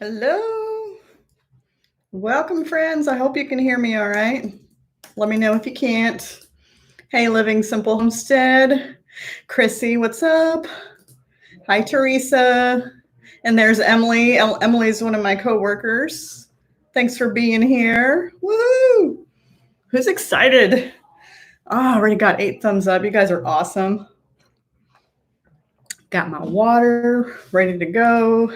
Hello. Welcome, friends. I hope you can hear me all right. Let me know if you can't. Hey, Living Simple Homestead. Chrissy, what's up? Hi, Teresa. And there's Emily. Emily's one of my coworkers. Thanks for being here. Woo! Who's excited? Oh, already got 8 thumbs up. You guys are awesome. Got my water ready to go.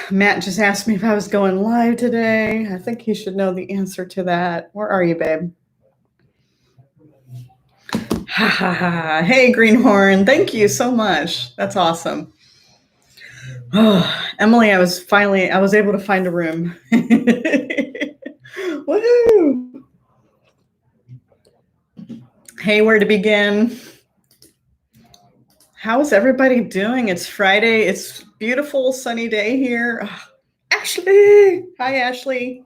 Matt just asked me if I was going live today. I think he should know the answer to that. Where are you, babe? Ha ha ha. Hey, Greenhorn. Thank you so much. That's awesome. Oh, Emily, I was able to find a room. Woohoo! Hey, where to begin? How's everybody doing? It's Friday. It's beautiful sunny day here. Oh, Ashley. Hi, Ashley.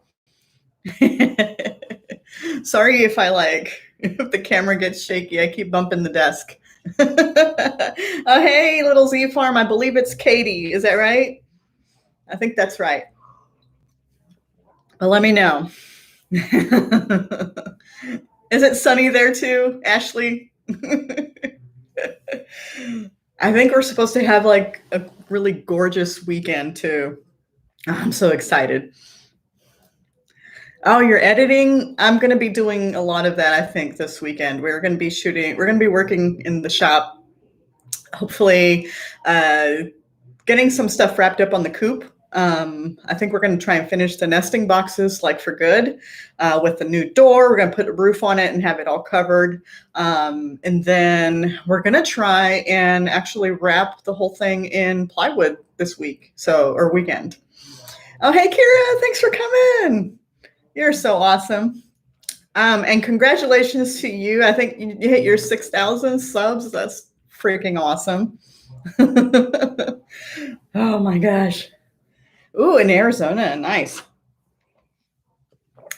Sorry if if the camera gets shaky. I keep bumping the desk. Oh, hey, little Z Farm. I believe it's Katie. Is that right? I think that's right. But let me know. Is it sunny there too, Ashley? I think we're supposed to have like a really gorgeous weekend too. I'm so excited. Oh, you're editing? I'm going to be doing a lot of that, I think, this weekend. We're going to be working in the shop, hopefully getting some stuff wrapped up on the coop. I think we're going to try and finish the nesting boxes like for good with the new door. We're going to put a roof on it and have it all covered. And then we're going to try and actually wrap the whole thing in plywood this week, or weekend. Oh, hey, Kira, thanks for coming. You're so awesome. And congratulations to you. I think you hit your 6,000 subs. That's freaking awesome. Oh my gosh. Ooh, in Arizona. Nice.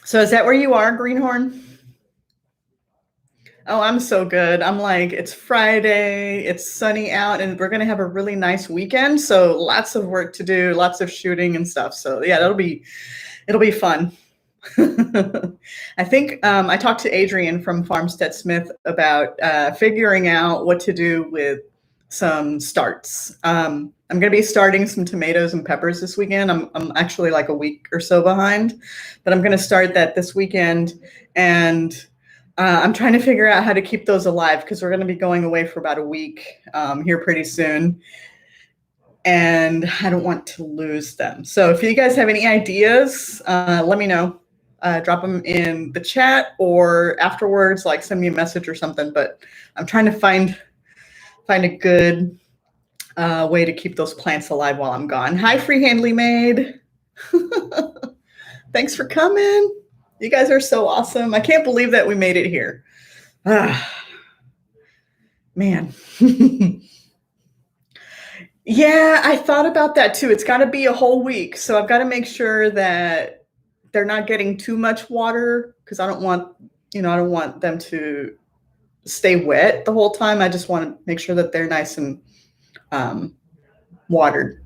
So is that where you are, Greenhorn? Oh, I'm so good. I'm like, it's Friday, it's sunny out, and we're going to have a really nice weekend. So lots of work to do, lots of shooting and stuff. So yeah, it'll be fun. I think I talked to Adrian from Farmstead Smith about figuring out what to do with some starts. I'm going to be starting some tomatoes and peppers this weekend. I'm actually like a week or so behind, but I'm going to start that this weekend. And I'm trying to figure out how to keep those alive because we're going to be going away for about a week here pretty soon. And I don't want to lose them. So if you guys have any ideas, let me know. Drop them in the chat or afterwards, like send me a message or something. But I'm trying to find a good way to keep those plants alive while I'm gone. Hi, Freehandly Maid. Thanks for coming. You guys are so awesome. I can't believe that we made it here. Man. Yeah, I thought about that too. It's got to be a whole week. So I've got to make sure that they're not getting too much water because I don't want them to stay wet the whole time. I just want to make sure that they're nice and watered.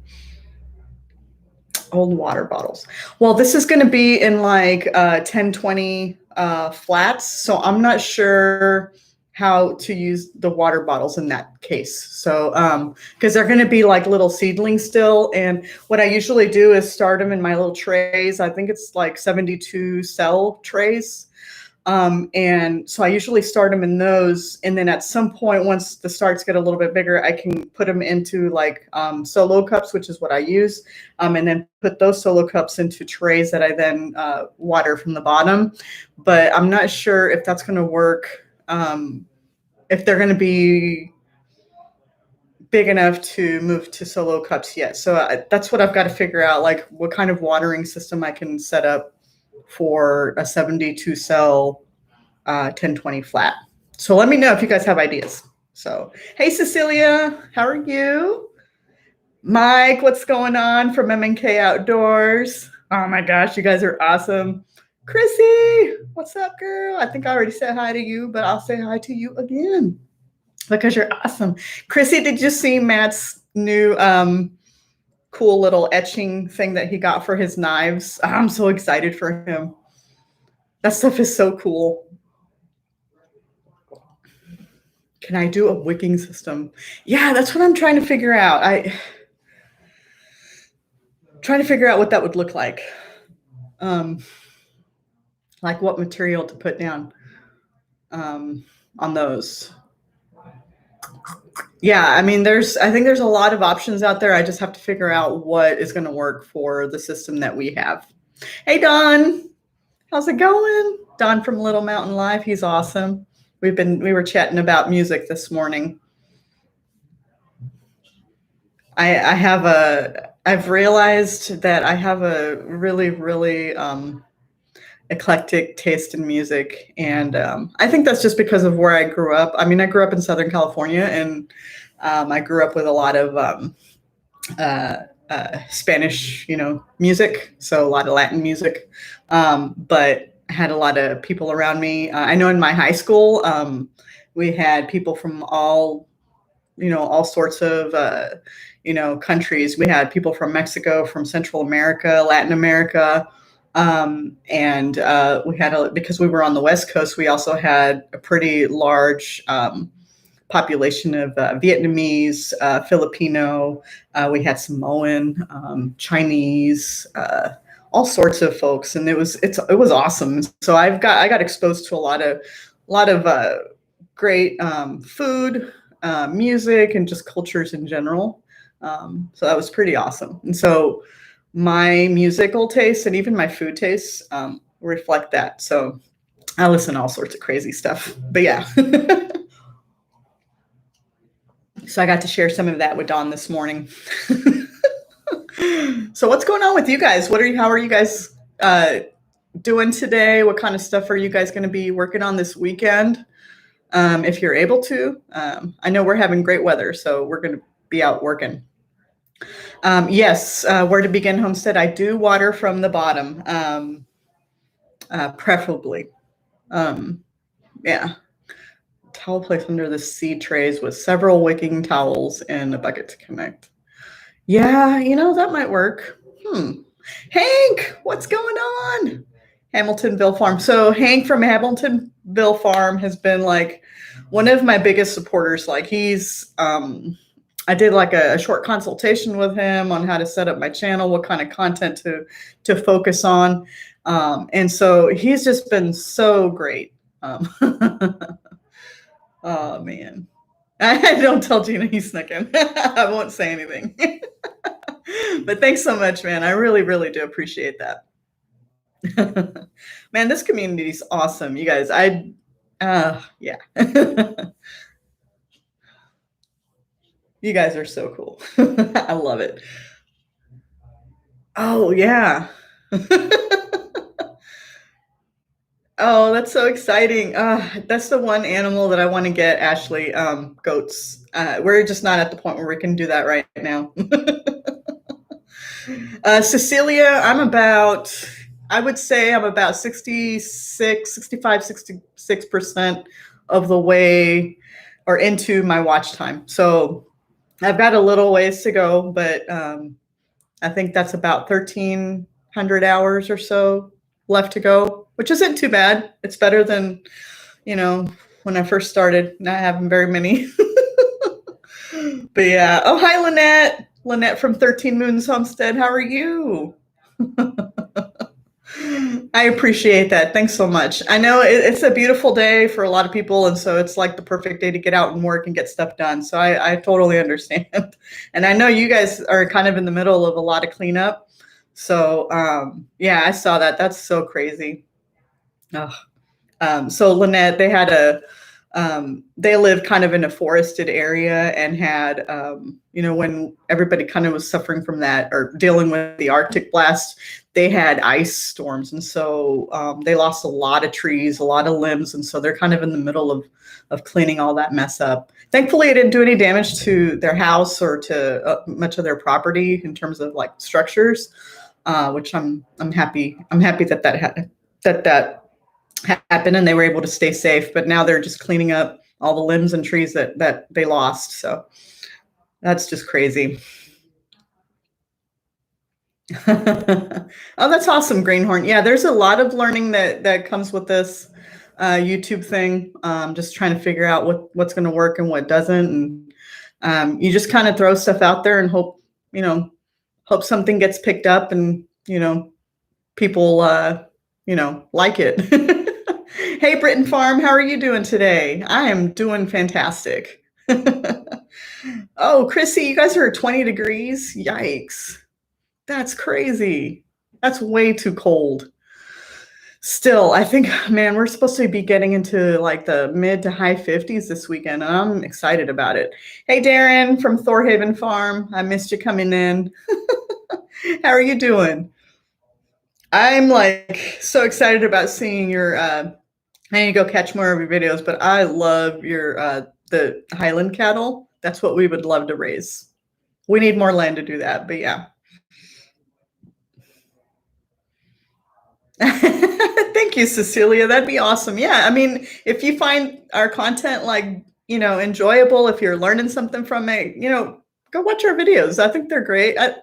Old water bottles. Well, this is going to be in like 10-20 flats. So I'm not sure how to use the water bottles in that case. So, because they're going to be like little seedlings still. And what I usually do is start them in my little trays. I think it's like 72 cell trays. And so I usually start them in those. And then at some point, once the starts get a little bit bigger, I can put them into like solo cups, which is what I use. And then put those solo cups into trays that I then water from the bottom. But I'm not sure if that's going to work. If they're going to be big enough to move to solo cups yet. So that's what I've got to figure out, like what kind of watering system I can set up for a 72 cell 10-20 flat. So let me know if you guys have ideas. So, hey, Cecilia, how are you? Mike, what's going on from MNK Outdoors? Oh my gosh, you guys are awesome. Chrissy, what's up, girl? I think I already said hi to you, but I'll say hi to you again because you're awesome. Chrissy, did you see Matt's new cool little etching thing that he got for his knives. I'm so excited for him. That stuff is so cool. Can I do a wicking system? Yeah, that's what I'm trying to figure out. Trying to figure out what that would look like. Like what material to put down on those. Yeah, I mean, I think there's a lot of options out there. I just have to figure out what is going to work for the system that we have. Hey, Don, how's it going? Don from Little Mountain Live. He's awesome. We were chatting about music this morning. I've realized that I have a really, really eclectic taste in music. And I think that's just because of where I grew up. I mean, I grew up in Southern California, and I grew up with a lot of Spanish, music. So a lot of Latin music, but I had a lot of people around me. I know in my high school, we had people from all sorts of, countries. We had people from Mexico, from Central America, Latin America. And we had, because we were on the West Coast, we also had a pretty large population of Vietnamese, Filipino. We had Samoan, Chinese, all sorts of folks, and it was awesome. So I got exposed to a lot of great food, music, and just cultures in general. So that was pretty awesome. And so my musical tastes and even my food tastes reflect that. So I listen to all sorts of crazy stuff. But yeah. So I got to share some of that with Dawn this morning. So what's going on with you guys? How are you guys doing today? What kind of stuff are you guys going to be working on this weekend? If you're able to. I know we're having great weather, so we're going to be out working. Yes, where to begin homestead. I do water from the bottom, preferably. Yeah. Towel placed under the seed trays with several wicking towels and a bucket to connect. Yeah, that might work. Hank, what's going on? Hamiltonville Farm. So Hank from Hamiltonville Farm has been like one of my biggest supporters. Like he's, I did like a short consultation with him on how to set up my channel, what kind of content to focus on. And so he's just been so great. Oh man, I don't tell Gina he's snuck in. I won't say anything. But thanks so much, man. I really, really do appreciate that. Man, this community is awesome, you guys. Yeah. You guys are so cool. I love it. Oh yeah. Oh, that's so exciting. That's the one animal that I want to get, Ashley. Goats. We're just not at the point where we can do that right now. Cecilia, I would say I'm about 66% of the way or into my watch time. So I've got a little ways to go, but I think that's about 1,300 hours or so left to go, which isn't too bad. It's better than, when I first started, not having very many. But yeah. Oh, hi, Lynette. Lynette from 13 Moons Homestead. How are you? I appreciate that. Thanks so much. I know it's a beautiful day for a lot of people, and so it's like the perfect day to get out and work and get stuff done. So I totally understand. And I know you guys are kind of in the middle of a lot of cleanup. So yeah, I saw that. That's so crazy. So Lynette, they lived kind of in a forested area and had, when everybody kind of was suffering from that or dealing with the Arctic blast, they had ice storms. And so they lost a lot of trees, a lot of limbs. And so they're kind of in the middle of cleaning all that mess up. Thankfully, it didn't do any damage to their house or to much of their property in terms of like structures, which I'm happy. I'm happy that happened and they were able to stay safe, but now they're just cleaning up all the limbs and trees that they lost. So that's just crazy. Oh, that's awesome, Greenhorn. Yeah, there's a lot of learning that comes with this YouTube thing. Just trying to figure out what's going to work and what doesn't, and you just kind of throw stuff out there and hope hope something gets picked up, and people like it. Hey, Britton Farm, how are you doing today? I am doing fantastic. Oh, Chrissy, you guys are at 20 degrees. Yikes. That's crazy. That's way too cold. Still, I think, man, we're supposed to be getting into like the mid to high 50s this weekend, and I'm excited about it. Hey, Darren from Thorhaven Farm. I missed you coming in. How are you doing? I'm like so excited about seeing your I need to go catch more of your videos, but I love your the Highland cattle. That's what we would love to raise. We need more land to do that, but yeah. Thank you, Cecilia. That'd be awesome. Yeah, I mean, if you find our content like, enjoyable, if you're learning something from it, go watch our videos. I think they're great. I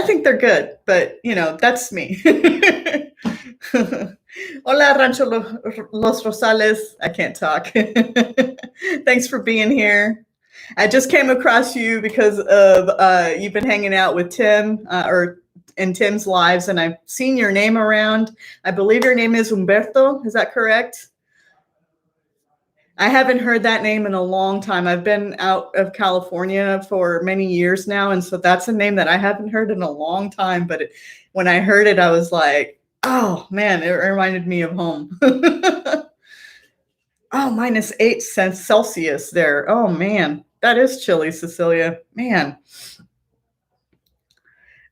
think they're good, but that's me. Hola, Rancho Los Rosales. I can't talk. Thanks for being here. I just came across you because of you've been hanging out with Tim or in Tim's lives, and I've seen your name around. I believe your name is Humberto. Is that correct? I haven't heard that name in a long time. I've been out of California for many years now, and so that's a name that I haven't heard in a long time. But when I heard it, I was like, oh man, it reminded me of home. Oh, -8 Celsius there. Oh man, that is chilly, Cecilia. Man.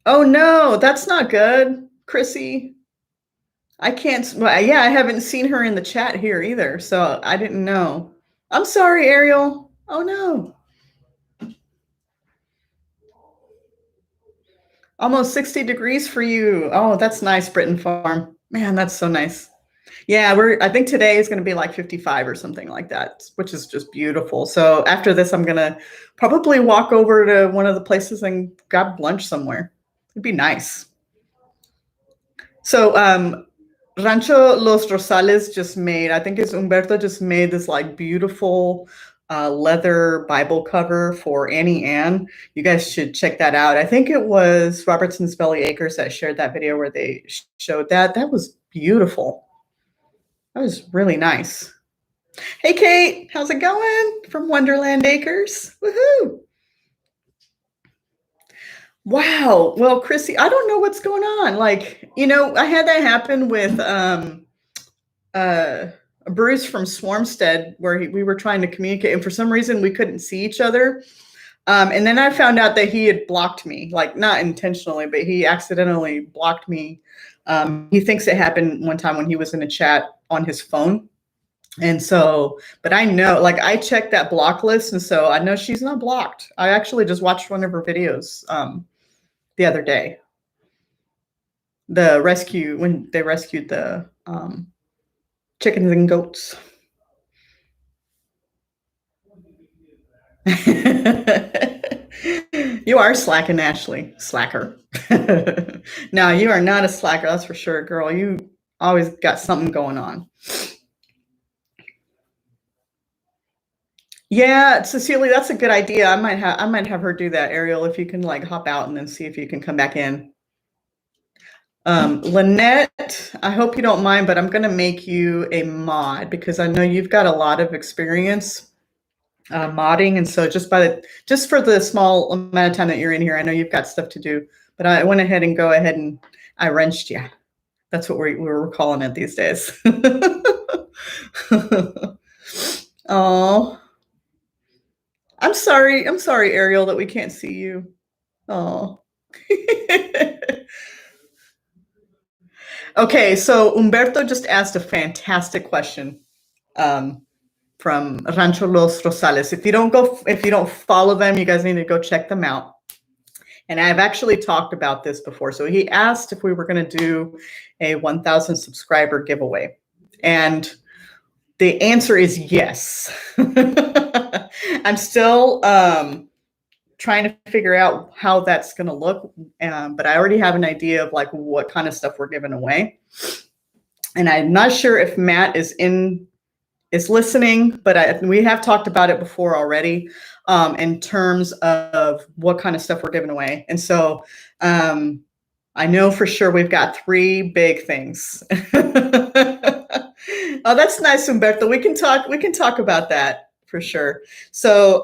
Oh no, that's not good, Chrissy. I can't. Well, yeah, I haven't seen her in the chat here either, so I didn't know. I'm sorry, Ariel. Oh no. Almost 60 degrees for you. Oh, that's nice, Britton Farm. Man, that's so nice. Yeah, I think today is going to be like 55 or something like that, which is just beautiful. So after this, I'm going to probably walk over to one of the places and grab lunch somewhere. It'd be nice. So Rancho Los Rosales just made, I think it's Humberto just made this like beautiful leather Bible cover for Annie Ann. You guys should check that out. I think it was Robertson's Belly Acres that shared that video where they showed that. That was beautiful. That was really nice. Hey, Kate, how's it going from Wonderland Acres? Woohoo! Wow. Well, Chrissy, I don't know what's going on. Like, I had that happen with Bruce from Swarmstead, where we were trying to communicate, and for some reason we couldn't see each other. And then I found out that he had blocked me, like not intentionally, but he accidentally blocked me. He thinks it happened one time when he was in a chat on his phone. And so, but I know, like I checked that block list, and so I know she's not blocked. I actually just watched one of her videos the other day. The rescue, when they rescued the chickens and goats. You are slacking, Ashley. Slacker. No, you are not a slacker, that's for sure, girl. You always got something going on. Yeah, Cecilia, that's a good idea. I might have her do that, Ariel, if you can like hop out and then see if you can come back in. Lynette, I hope you don't mind, but I'm going to make you a mod because I know you've got a lot of experience modding, and so just for the small amount of time that you're in here, I know you've got stuff to do. But I went ahead and I wrenched you. That's what we're calling it these days. Oh, I'm sorry, Ariel, that we can't see you. Oh. Okay, so Humberto just asked a fantastic question from Rancho Los Rosales. If you don't follow them, you guys need to go check them out. And I've actually talked about this before. So he asked if we were going to do a 1,000 subscriber giveaway. And the answer is yes. I'm still trying to figure out how that's going to look. But I already have an idea of like what kind of stuff we're giving away. And I'm not sure if Matt is listening, but we have talked about it before already, in terms of what kind of stuff we're giving away. And so I know for sure we've got 3 big things. Oh, that's nice, Humberto. We can talk about that for sure. So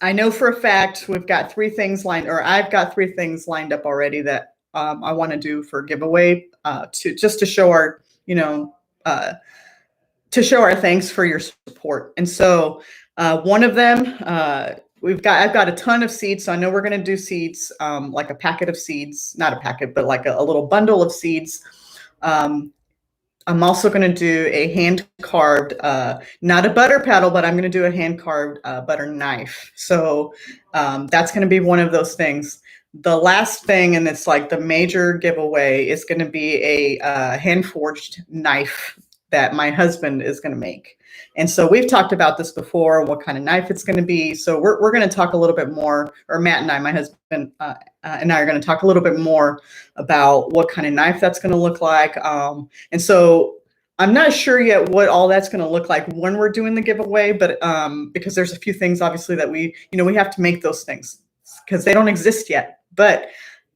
I know for a fact we've got 3 things I've got 3 things lined up already that I want to do for giveaway, to show our, to show our thanks for your support. And so one of them, I've got a ton of seeds. So I know we're going to do seeds, like a packet of seeds, not a packet, but like a little bundle of seeds. I'm also going to do a hand carved, not a butter paddle, but I'm going to do a hand carved butter knife. So that's going to be one of those things. The last thing, and it's like the major giveaway, is going to be a hand forged knife that my husband is going to make. And so we've talked about this before, what kind of knife it's going to be. So we're going to talk a little bit more, or Matt and I, my husband and I are going to talk a little bit more about what kind of knife that's going to look like. And so I'm not sure yet what all that's going to look like when we're doing the giveaway, but because there's a few things obviously that we have to make those things because they don't exist yet, but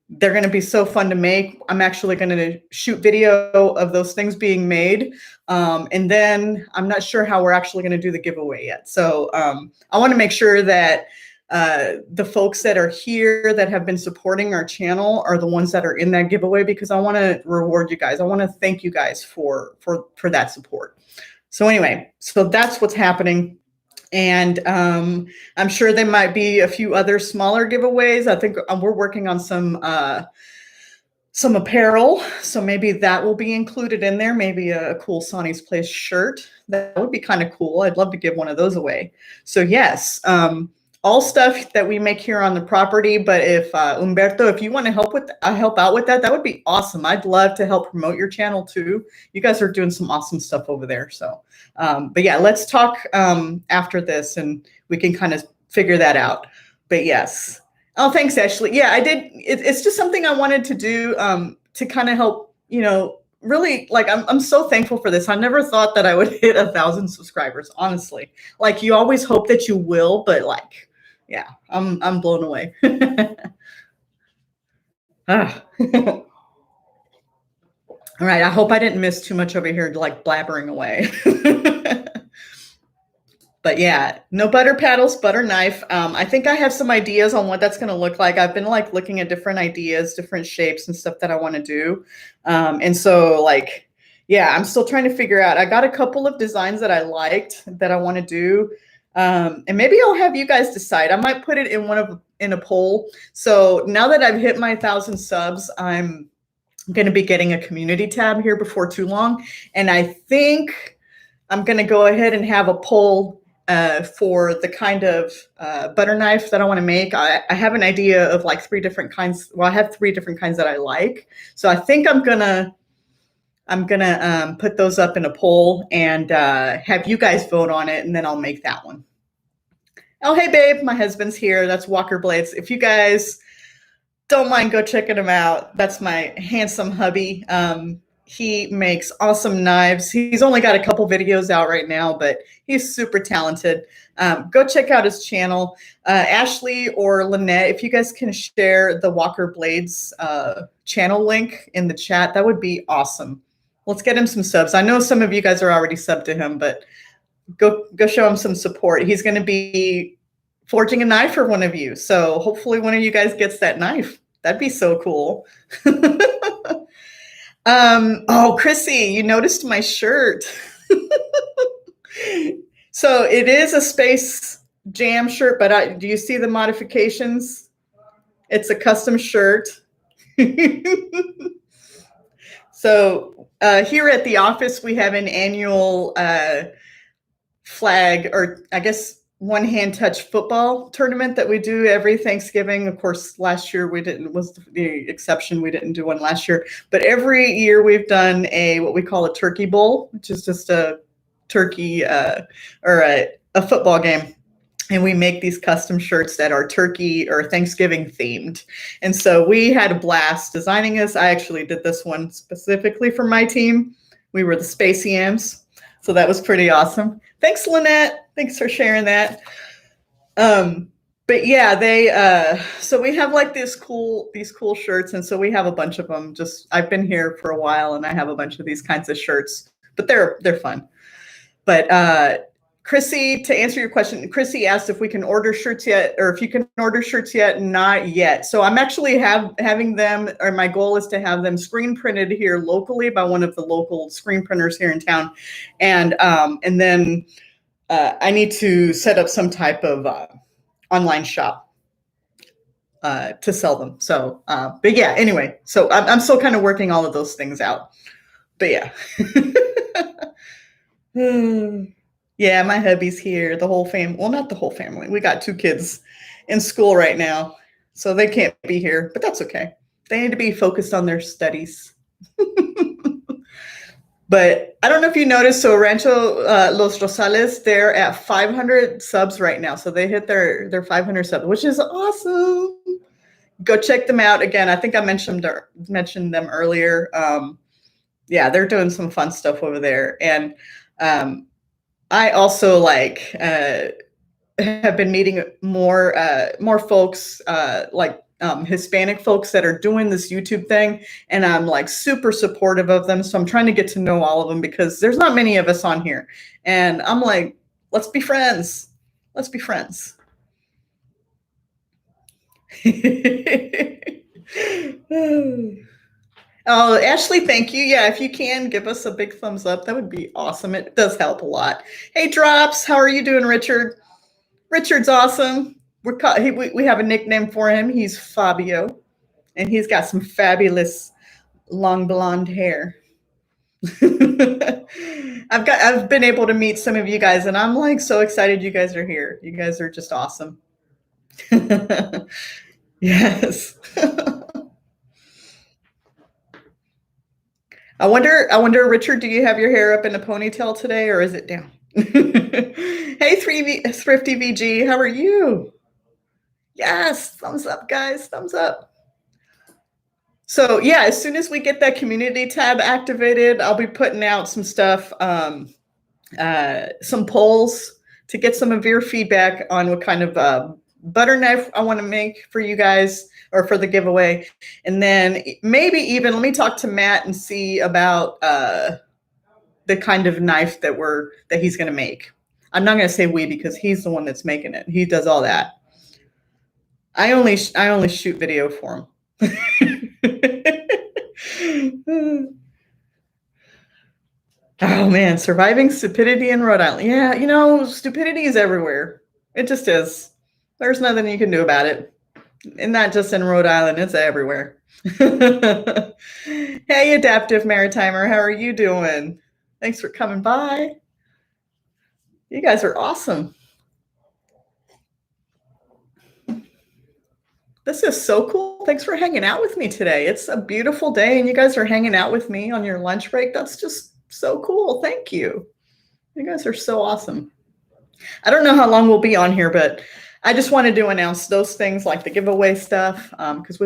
they're going to be so fun to make. I'm actually going to shoot video of those things being made. And then I'm not sure how we're actually going to do the giveaway yet. So I want to make sure that the folks that are here that have been supporting our channel are the ones that are in that giveaway, because I want to reward you guys. I want to thank you guys for that support. So anyway, so that's what's happening. And I'm sure there might be a few other smaller giveaways. I think we're working on some apparel, so maybe that will be included in there. Maybe a cool Sonny's Place shirt. That would be kind of cool. I'd love to give one of those away. So yes, all stuff that we make here on the property. But if Humberto, if you want to help out with that, that would be awesome. I'd love to help promote your channel too. You guys are doing some awesome stuff over there. So, but yeah, let's talk after this, and we can kind of figure that out. But yes. Oh, thanks, Ashley. Yeah, I did. It's just something I wanted to do to kind of help, really, like, I'm so thankful for this. I never thought that I would hit 1,000 subscribers, honestly. Like, you always hope that you will, but like, yeah, I'm blown away. Ah. All right, I hope I didn't miss too much over here, like blabbering away. But yeah, no butter paddles, butter knife. I think I have some ideas on what that's going to look like. I've been like looking at different ideas, different shapes and stuff that I want to do. And so like, yeah, I'm still trying to figure out. I got a couple of designs that I liked that I want to do. And maybe I'll have you guys decide. I might put it in a poll. So now that I've hit my 1,000 subs, I'm going to be getting a community tab here before too long. And I think I'm going to go ahead and have a poll for the kind of butter knife that I want to make. I have an idea of like 3 different kinds. Well, I have 3 different kinds that I like. So I think I'm gonna put those up in a poll and have you guys vote on it, and then I'll make that one. Oh, hey, babe, my husband's here. That's Walker Blades. If you guys don't mind, go checking him out. That's my handsome hubby. He makes awesome knives. He's only got a couple videos out right now, but he's super talented. Go check out his channel. Ashley or Lynette, if you guys can share the Walker Blades channel link in the chat, that would be awesome. Let's get him some subs. I know some of you guys are already subbed to him, but go show him some support. He's going to be forging a knife for one of you. So hopefully one of you guys gets that knife. That'd be so cool. Oh, Chrissy, you noticed my shirt. So it is a Space Jam shirt, but do you see the modifications? It's a custom shirt. So here at the office, we have an annual flag, or I guess one hand touch football tournament that we do every Thanksgiving. Of course, last year was the exception. We didn't do one last year, but every year we've done what we call a turkey bowl, which is just a turkey or a football game. and we make these custom shirts that are turkey or Thanksgiving themed. And so we had a blast designing this. I actually did this one specifically for my team. We were the Space Yams. So that was pretty awesome. Thanks, Lynette. Thanks for sharing that. But yeah, so we have like these cool shirts. And so we have a bunch of them. I've been here for a while and I have a bunch of these kinds of shirts, but they're fun. But Chrissy, to answer your question, Chrissy asked if we can order shirts yet, or if you can order shirts yet. Not yet. So I'm actually having them, or my goal is to have them screen printed here locally by one of the local screen printers here in town. And then I need to set up some type of online shop to sell them. So, but yeah, anyway, so I'm still kind of working all of those things out. But yeah. Yeah, my hubby's here. The whole family. Well, not the whole family. We got 2 kids in school right now, so they can't be here, but that's okay. They need to be focused on their studies. But I don't know if you noticed, so Rancho Los Rosales, they're at 500 subs right now. So they hit their 500 subs, which is awesome. Go check them out. Again, I think I mentioned them earlier. Yeah, they're doing some fun stuff over there. And I also have been meeting more folks Hispanic folks that are doing this YouTube thing, and I'm like super supportive of them. So I'm trying to get to know all of them because there's not many of us on here, and I'm like, let's be friends. Let's be friends. Oh, Ashley, thank you. Yeah, if you can give us a big thumbs up, that would be awesome. It does help a lot. Hey, Drops, how are you doing, Richard? Richard's awesome. We have a nickname for him. He's Fabio, and he's got some fabulous long blonde hair. I've been able to meet some of you guys, and I'm like so excited you guys are here. You guys are just awesome. Yes. I wonder, Richard, do you have your hair up in a ponytail today, or is it down? Hey, Thrifty VG, how are you? Yes, thumbs up, guys, thumbs up. So yeah, as soon as we get that community tab activated, I'll be putting out some stuff, some polls to get some of your feedback on what kind of butter knife I want to make for you guys or for the giveaway. And then maybe even let me talk to Matt and see about the kind of knife that he's going to make. I'm not going to say we because he's the one that's making it. He does all that. I only shoot video for him. Oh man, surviving stupidity in Rhode Island. Yeah, stupidity is everywhere. It just is. There's nothing you can do about it. And not just in Rhode Island, it's everywhere. Hey, Adaptive Maritimer, how are you doing? Thanks for coming by. You guys are awesome. This is so cool. Thanks for hanging out with me today. It's a beautiful day, and you guys are hanging out with me on your lunch break. That's just so cool. Thank you. You guys are so awesome. I don't know how long we'll be on here, but I just wanted to announce those things like the giveaway stuff because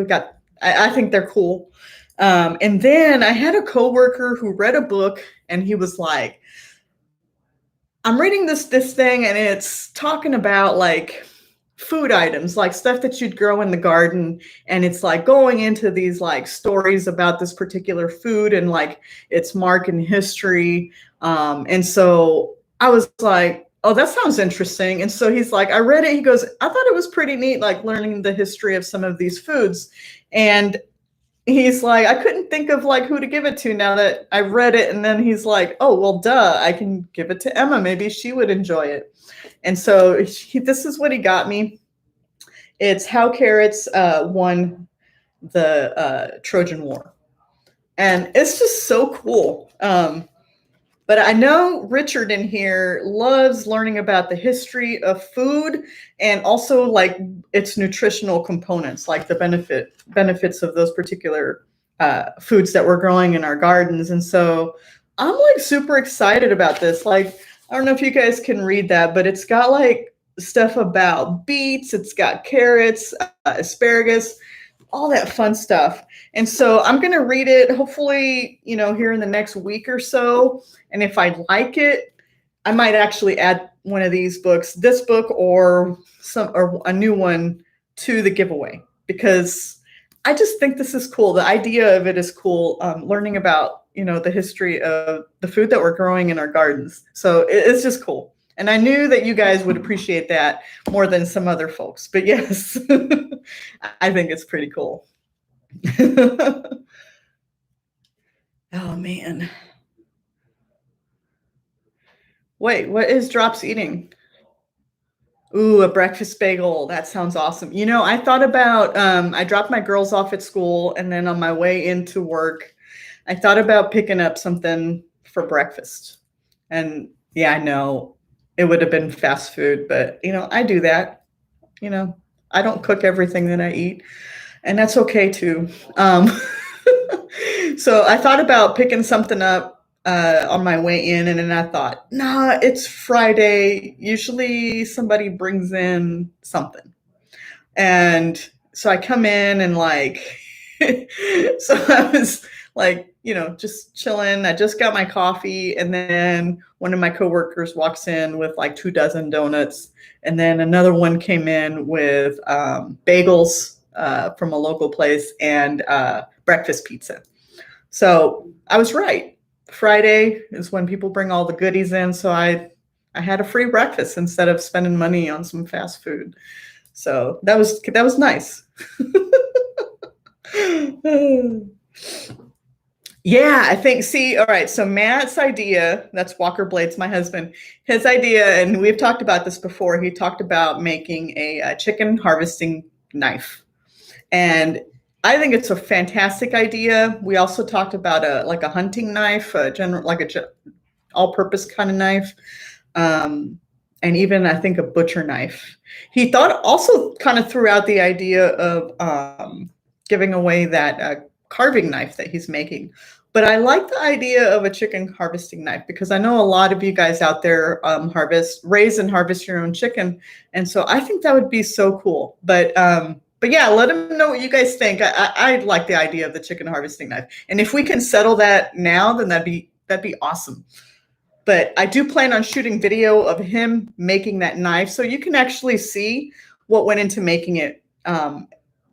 I think they're cool. And then I had a coworker who read a book, and he was like, I'm reading this thing, and it's talking about like food items, like stuff that you'd grow in the garden, and it's like going into these like stories about this particular food and like its mark in history. And so I was like, oh, that sounds interesting. And so he's like, I read it. He goes, I thought it was pretty neat, like learning the history of some of these foods. And he's like, I couldn't think of like who to give it to now that I read it. And then he's like, oh, well, duh, I can give it to Emma. Maybe she would enjoy it. And so this is what he got me. It's How Carrots Won the Trojan War. And it's just so cool. But I know Richard in here loves learning about the history of food and also like its nutritional components, like the benefits of those particular foods that we're growing in our gardens. And so I'm like super excited about this. Like, I don't know if you guys can read that, but it's got like stuff about beets. It's got carrots, asparagus, all that fun stuff. And so I'm going to read it hopefully, here in the next week or so. And if I like it, I might actually add one of these books, this book or a new one to the giveaway, because I just think this is cool. The idea of it is cool. Learning about, the history of the food that we're growing in our gardens. So it's just cool. And I knew that you guys would appreciate that more than some other folks. But yes, I think it's pretty cool. Oh, man. Wait, what is Drops eating? Ooh, a breakfast bagel. That sounds awesome. I thought about, I dropped my girls off at school, and then on my way into work, I thought about picking up something for breakfast. And yeah, I know it would have been fast food, but I do that. I don't cook everything that I eat, and that's okay too. So I thought about picking something up on my way in, and then I thought, nah, it's Friday. Usually somebody brings in something. And so I come in and so I was just chilling. I just got my coffee, and then one of my coworkers walks in with 24 donuts, and then another one came in with bagels from a local place and breakfast pizza. So I was right. Friday is when people bring all the goodies in. So I had a free breakfast instead of spending money on some fast food. So that was nice. Yeah, I think, all right. So Matt's idea, that's Walker Blades, my husband, his idea, and we've talked about this before. He talked about making a chicken harvesting knife. And I think it's a fantastic idea. We also talked about a hunting knife, all-purpose kind of knife, and even I think a butcher knife. He also kind of threw out the idea of giving away that carving knife that he's making. But I like the idea of a chicken harvesting knife, because I know a lot of you guys out there raise and harvest your own chicken, and so I think that would be so cool. But yeah, let them know what you guys think. I like the idea of the chicken harvesting knife. And if we can settle that now, then that'd be awesome. But I do plan on shooting video of him making that knife, so you can actually see what went into making it,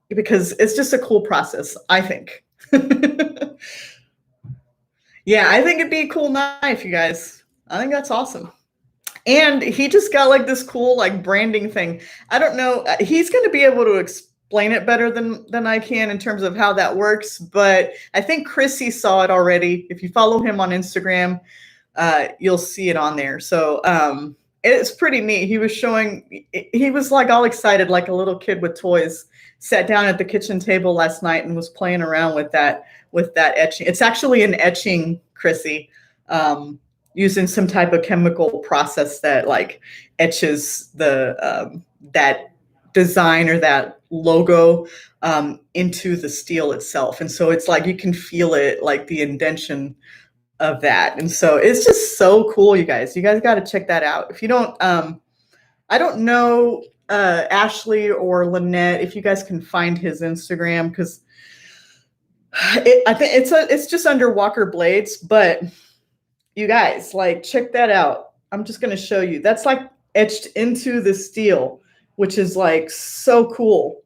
because it's just a cool process, I think. Yeah, I think it'd be a cool knife, you guys. I think that's awesome. And he just got this cool branding thing. I don't know. He's going to be able to explain it better than I can in terms of how that works. But I think Chrissy saw it already. If you follow him on Instagram, you'll see it on there. So it's pretty neat. He was all excited, like a little kid with toys. Sat down at the kitchen table last night and was playing around with that etching. It's actually an etching, Chrissy, using some type of chemical process that etches that design or that logo into the steel itself. And so it's you can feel it, the indentation of that. And so it's just so cool, you guys. You guys got to check that out. If you don't, I don't know, Ashley or Lynette, if you guys can find his Instagram, because I think it's just under Walker Blades. But you guys, check that out. I'm just going to show you. That's etched into the steel, which is so cool.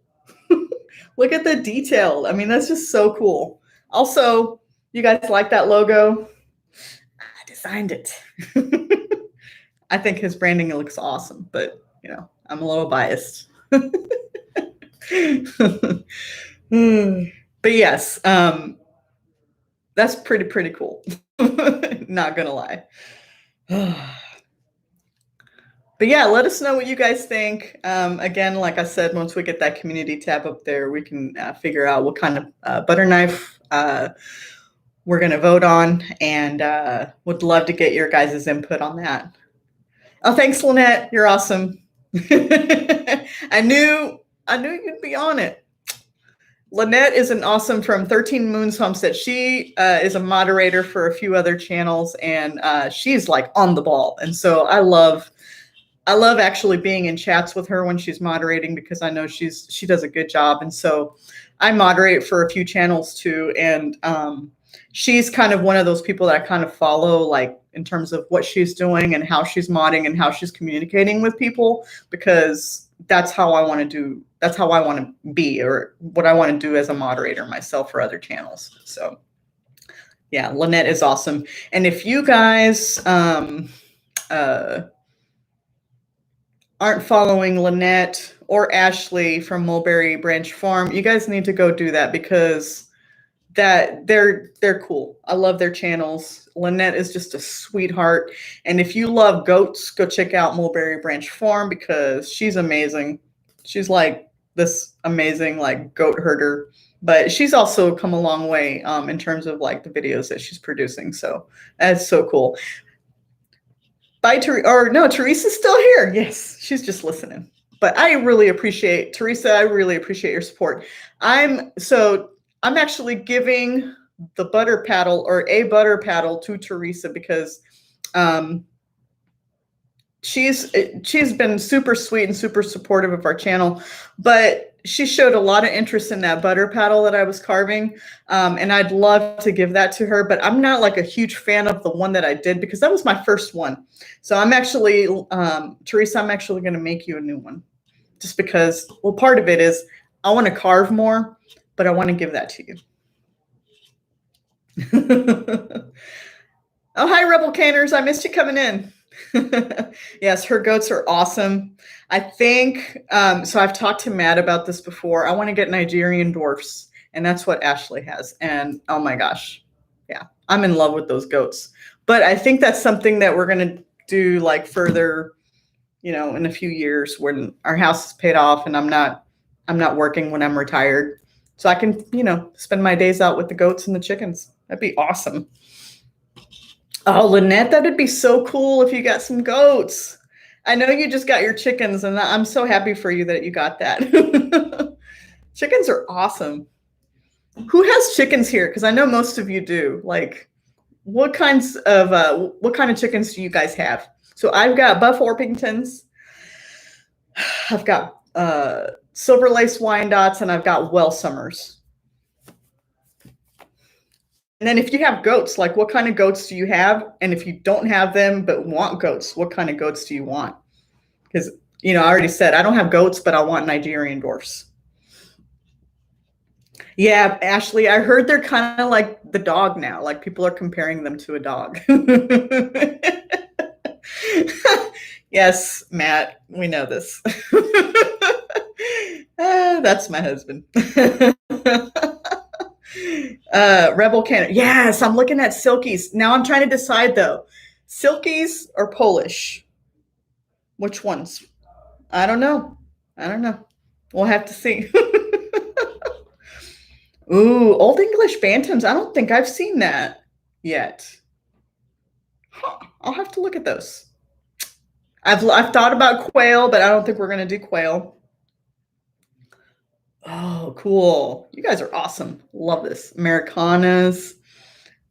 Look at the detail. I mean, that's just so cool. Also, you guys like that logo? I designed it. I think his branding looks awesome, but I'm a little biased. But yes, that's pretty cool. Not gonna lie. But yeah, let us know what you guys think. Again, like I said, once we get that community tab up there, we can figure out what kind of butter knife we're going to vote on, and would love to get your guys' input on that. Oh, thanks, Lynette. You're awesome. I knew you'd be on it. Lynette is an awesome from 13 Moons Homestead. She is a moderator for a few other channels, and she's on the ball. And so I love I love actually being in chats with her when she's moderating because I know she does a good job. And so I moderate for a few channels too. And she's kind of one of those people that I kind of follow, like in terms of what she's doing and how she's modding and how she's communicating with people, because that's how I want to do. That's how I want to be, or what I want to do as a moderator myself for other channels. So yeah, Lynette is awesome. And if you guys aren't following Lynette or Ashley from Mulberry Branch Farm, you guys need to go do that, because they're cool. I love their channels. Lynette is just a sweetheart. And if you love goats, go check out Mulberry Branch Farm, because she's amazing. She's like this amazing like goat herder, but she's also come a long way in terms of like the videos that she's producing. So that's so cool. Bye, or no, Teresa's still here. Yes, she's just listening. But I really appreciate, Teresa, I really appreciate your support. I'm actually giving the butter paddle, or a butter paddle, to Teresa, because she's been super sweet and super supportive of our channel, but she showed a lot of interest in that butter paddle that I was carving. And I'd love to give that to her, but I'm not like a huge fan of the one that I did, because that was my first one. So I'm actually, Teresa, I'm actually going to make you a new one, just because, well, part of it is I want to carve more, but I want to give that to you. Oh, hi, Rebel Canners. I missed you coming in. Yes, her goats are awesome. I think, so I've talked to Matt about this before. I want to get Nigerian dwarfs, and that's what Ashley has. And oh my gosh, yeah, I'm in love with those goats. But I think that's something that we're going to do like further, in a few years when our house is paid off and I'm not working when I'm retired. So I can, spend my days out with the goats and the chickens. That'd be awesome. Oh, Lynette, that'd be so cool if you got some goats. I know you just got your chickens, and I'm so happy for you that you got that. Chickens are awesome. Who has chickens here? Because I know most of you do. Like, what kind of chickens do you guys have? So I've got Buff Orpingtons. I've got Silver Lace Wyandottes, and I've got Welsumers. And then if you have goats, like what kind of goats do you have? And if you don't have them but want goats, what kind of goats do you want? Because, I already said I don't have goats, but I want Nigerian dwarfs. Yeah, Ashley, I heard they're kind of like the dog now. Like people are comparing them to a dog. Yes, Matt, we know this. That's my husband. Rebel Cannon. Yes, I'm looking at silkies. Now I'm trying to decide though. Silkies or Polish? Which ones? I don't know. We'll have to see. Ooh, Old English Bantams. I don't think I've seen that yet. Huh, I'll have to look at those. I've thought about quail, but I don't think we're going to do quail. Oh, cool. You guys are awesome. Love this. Americanas.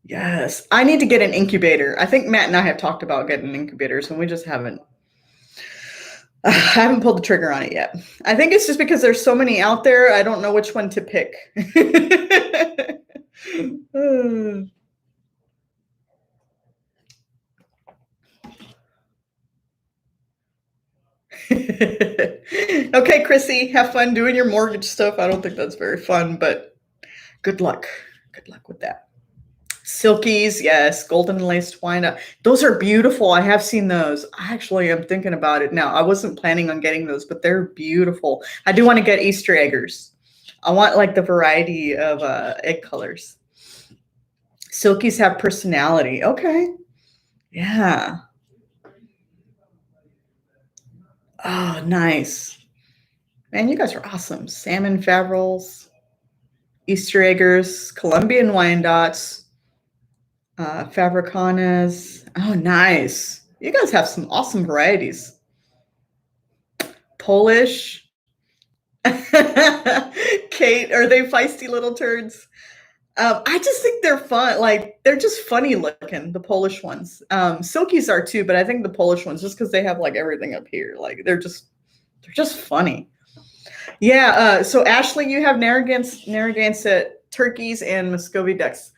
Yes. I need to get an incubator. I think Matt and I have talked about getting incubators, and we just haven't. I haven't pulled the trigger on it yet. I think it's just because there's so many out there. I don't know which one to pick. Okay, Chrissy, have fun doing your mortgage stuff. I don't think that's very fun, but good luck. Good luck with that. Silkies, yes, golden laced wine. Those are beautiful. I have seen those. I actually am thinking about it now. I wasn't planning on getting those, but they're beautiful. I do want to get Easter eggers. I want like the variety of egg colors. Silkies have personality. Okay. Yeah. Oh, nice. Man, you guys are awesome. Salmon Favrils, Easter eggers, Colombian Wyandottes, Fabricanas. Oh, nice. You guys have some awesome varieties. Polish. Kate, are they feisty little turds? I just think they're fun. Like they're just funny looking. The Polish ones, Silkies are too, but I think the Polish ones, just because they have like everything up here, like they're just funny. Yeah. So Ashley, you have Narragansett turkeys and Muscovy ducks.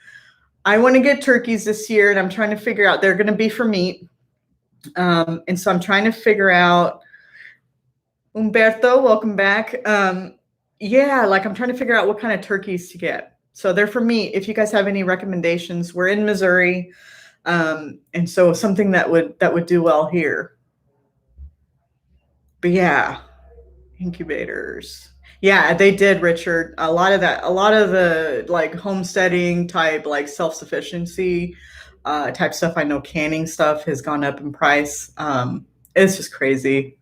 I want to get turkeys this year, and I'm trying to figure out. They're going to be for meat, and so I'm trying to figure out. Umberto, welcome back. Yeah, like I'm trying to figure out what kind of turkeys to get. So they're for me. If you guys have any recommendations, we're in Missouri, and so something that would do well here. But yeah, incubators. Yeah, they did, Richard. A lot of the like homesteading type, like self sufficiency type stuff. I know canning stuff has gone up in price. It's just crazy.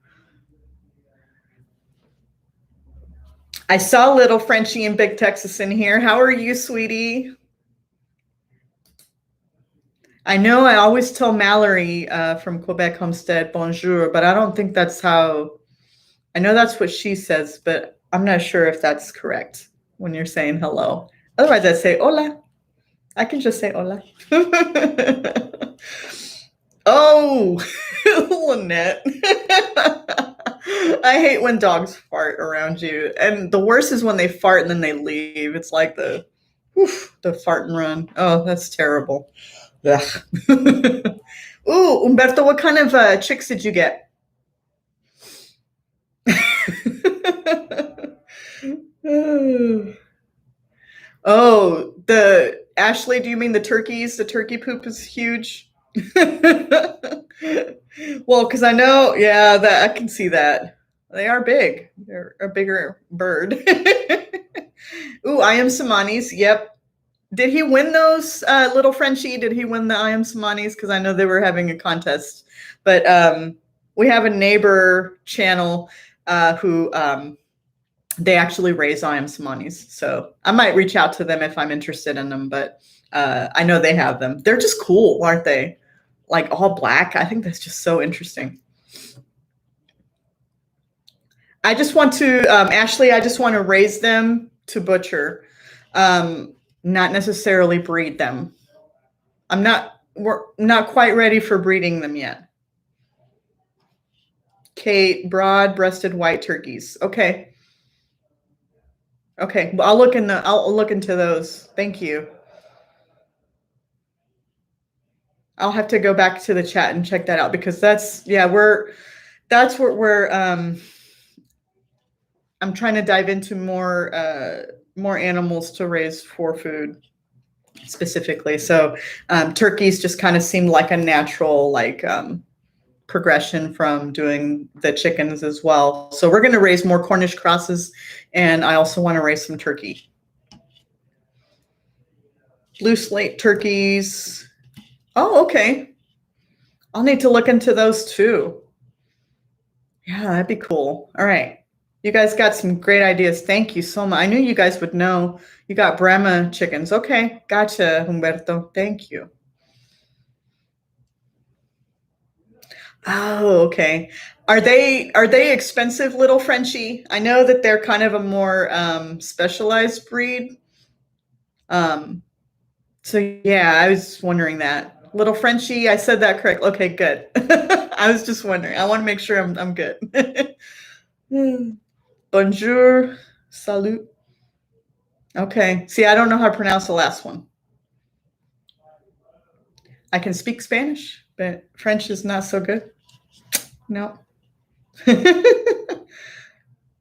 I saw little Frenchie and Big Texas in here. How are you, sweetie? I know I always tell Mallory from Quebec Homestead bonjour, but I don't think that's how. I know that's what she says, but I'm not sure if that's correct when you're saying hello. Otherwise, I say hola. I can just say hola. Oh, Lynette. I hate when dogs fart around you. And the worst is when they fart and then they leave. It's like the fart and run. Oh, that's terrible. Ugh. Ooh, Umberto, what kind of chicks did you get? Oh, the Ashley, do you mean the turkeys? The turkey poop is huge. Well, because I know, yeah, that I can see that. They are big. They're a bigger bird. Ooh, I am Samanis. Yep. Did he win those, little Frenchie? Did he win the I am Samanis? Because I know they were having a contest. But we have a neighbor channel who they actually raise I am Samanis. So I might reach out to them if I'm interested in them. But I know they have them. They're just cool, aren't they? Like all black. I think that's just so interesting. I just want to, Ashley, I just want to raise them to butcher, not necessarily breed them. We're not quite ready for breeding them yet. Kate, broad breasted white turkeys. Okay. Okay. Well, I'll look into those. Thank you. I'll have to go back to the chat and check that out because that's what we're I'm trying to dive into more animals to raise for food specifically. So turkeys just kind of seemed like a natural progression from doing the chickens as well. So we're going to raise more Cornish crosses, and I also want to raise some turkey. Blue slate turkeys. Oh, okay. I'll need to look into those too. Yeah, that'd be cool. All right. You guys got some great ideas. Thank you so much. I knew you guys would know. You got Brahma chickens. Okay. Gotcha, Humberto. Thank you. Oh, okay. Are they expensive, little Frenchie? I know that they're kind of a more specialized breed. Um, so yeah, I was wondering that. Little Frenchie, I said that correct. Okay, good. I was just wondering. I want to make sure I'm good. Bonjour, salut. Okay. See, I don't know how to pronounce the last one. I can speak Spanish, but French is not so good. No. Oh,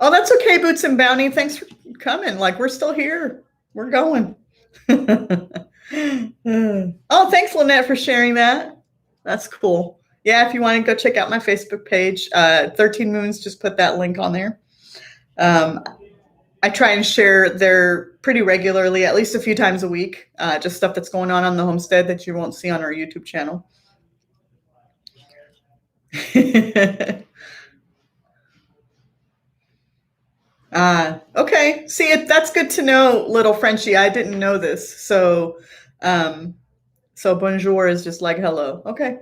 that's okay, Boots and Bounty. Thanks for coming. Like, we're still here. We're going. Oh, thanks, Lynette, for sharing that. That's cool. Yeah, if you want to go check out my Facebook page, 13 Moons, just put that link on there. I try and share there pretty regularly, at least a few times a week, just stuff that's going on the homestead that you won't see on our YouTube channel. Okay. See, that's good to know, little Frenchie. I didn't know this. So bonjour is just like hello. Okay.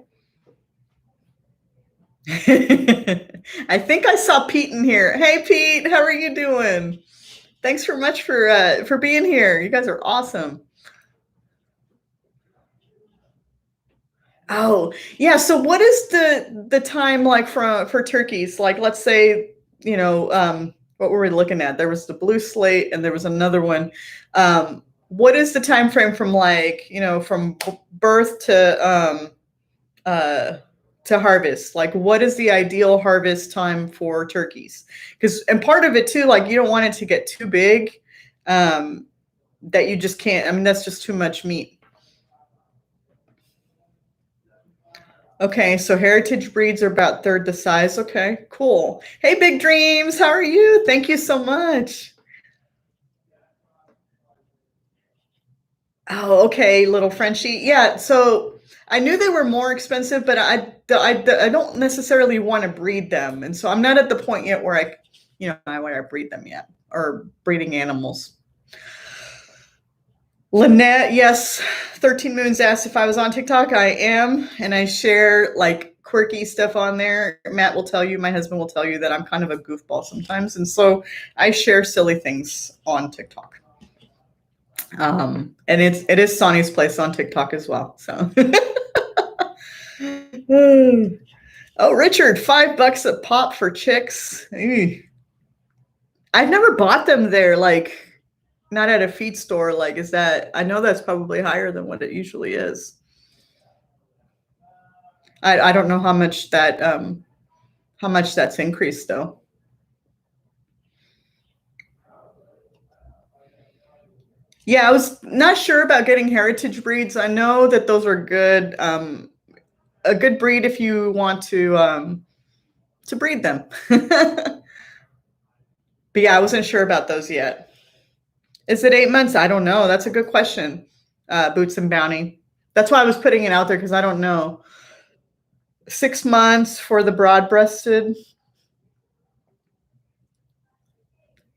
I think I saw Pete in here. Hey, Pete, how are you doing? Thanks for much for being here. You guys are awesome. Oh, yeah. So what is the time like for turkeys? Like let's say, what were we looking at? There was the blue slate and there was another one. What is the time frame from like, from birth uh to harvest? Like what is the ideal harvest time for turkeys? Because and part of it too, like you don't want it to get too big, um, that you just can't, I mean, that's just too much meat. Okay, so heritage breeds are about third the size. Okay, cool. Hey, Big Dreams, how are you? Thank you so much. Oh, okay, little Frenchie. Yeah, so I knew they were more expensive, but I don't necessarily want to breed them, and so I'm not at the point yet where I breed them yet or breeding animals. Lynette, yes. 13 Moons asked if I was on TikTok. I am, and I share like quirky stuff on there. Matt will tell you, my husband will tell you that I'm kind of a goofball sometimes, and so I share silly things on TikTok. And it is Sonny's place on TikTok as well. So, oh, Richard, $5 a pop for chicks. Ew. I've never bought them there. Like, not at a feed store. Like, is that? I know that's probably higher than what it usually is. I don't know how much that's increased though. Yeah, I was not sure about getting heritage breeds. I know that those are good, a good breed if you want to breed them. But yeah, I wasn't sure about those yet. Is it 8 months? I don't know. That's a good question. Boots and Bounty. That's why I was putting it out there because I don't know. 6 months for the broad-breasted.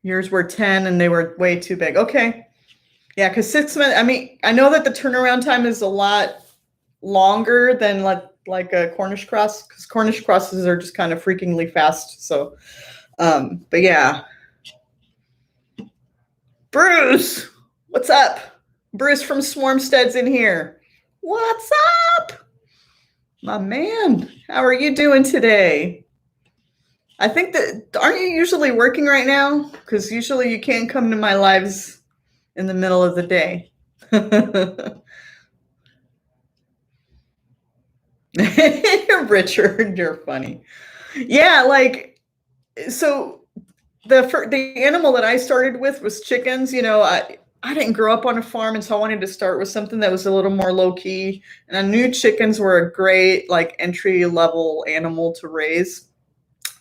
Yours were 10 and they were way too big. Okay. Yeah, because 6 months, I mean, I know that the turnaround time is a lot longer than like a Cornish cross, because Cornish crosses are just kind of freakingly fast. So, but yeah. Bruce, what's up? Bruce from Swarmstead's in here. What's up? My man, how are you doing today? I think that, aren't you usually working right now? Because usually you can't come to my lives in the middle of the day. Richard, you're funny. Yeah, like so the animal that I started with was chickens. I didn't grow up on a farm, and so I wanted to start with something that was a little more low key. And I knew chickens were a great like entry level animal to raise.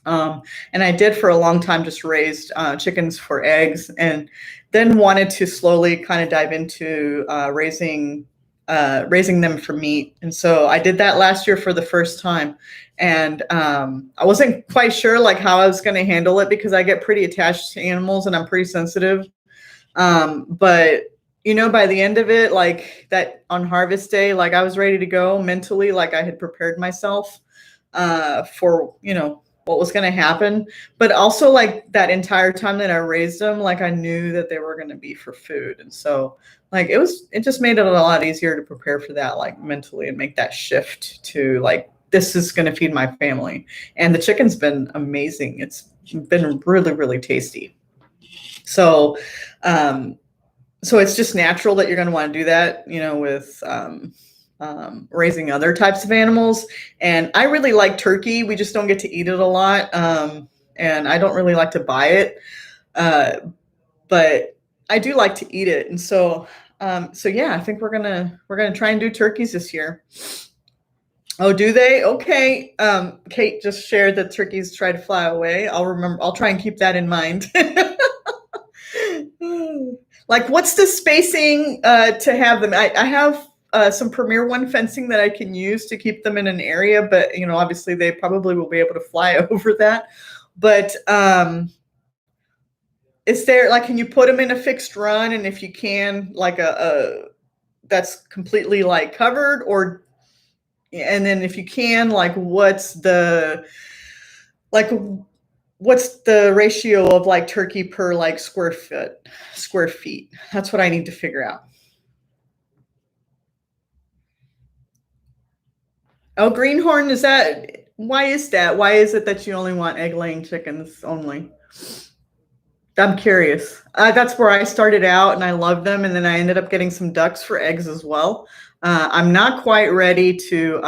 And I did for a long time just raised chickens for eggs, and then wanted to slowly kind of dive into raising them for meat. And so I did that last year for the first time. And I wasn't quite sure like how I was going to handle it because I get pretty attached to animals and I'm pretty sensitive. But by the end of it, like that on harvest day, like I was ready to go mentally, like I had prepared myself for what was going to happen, but also like that entire time that I raised them, like I knew that they were going to be for food. And so like it just made it a lot easier to prepare for that, like mentally, and make that shift to like, this is going to feed my family. And the chicken's been amazing. It's been really, really tasty. So, so it's just natural that you're going to want to do that, with raising other types of animals. And I really like turkey. We just don't get to eat it a lot. And I don't really like to buy it. But I do like to eat it. And so yeah, I think we're gonna try and do turkeys this year. Oh, do they? Okay. Kate just shared that turkeys try to fly away. I'll try and keep that in mind. Like, what's the spacing to have them? I have some Premier One fencing that I can use to keep them in an area, but obviously they probably will be able to fly over that. But is there like, can you put them in a fixed run, and if you can, like a that's completely like covered, or and then if you can, like like what's the ratio of like turkey per like square feet? That's what I need to figure out. Oh, greenhorn, is that, why is that? Why is it that you only want egg-laying chickens only? I'm curious. That's where I started out and I loved them. And then I ended up getting some ducks for eggs as well. I'm not quite ready to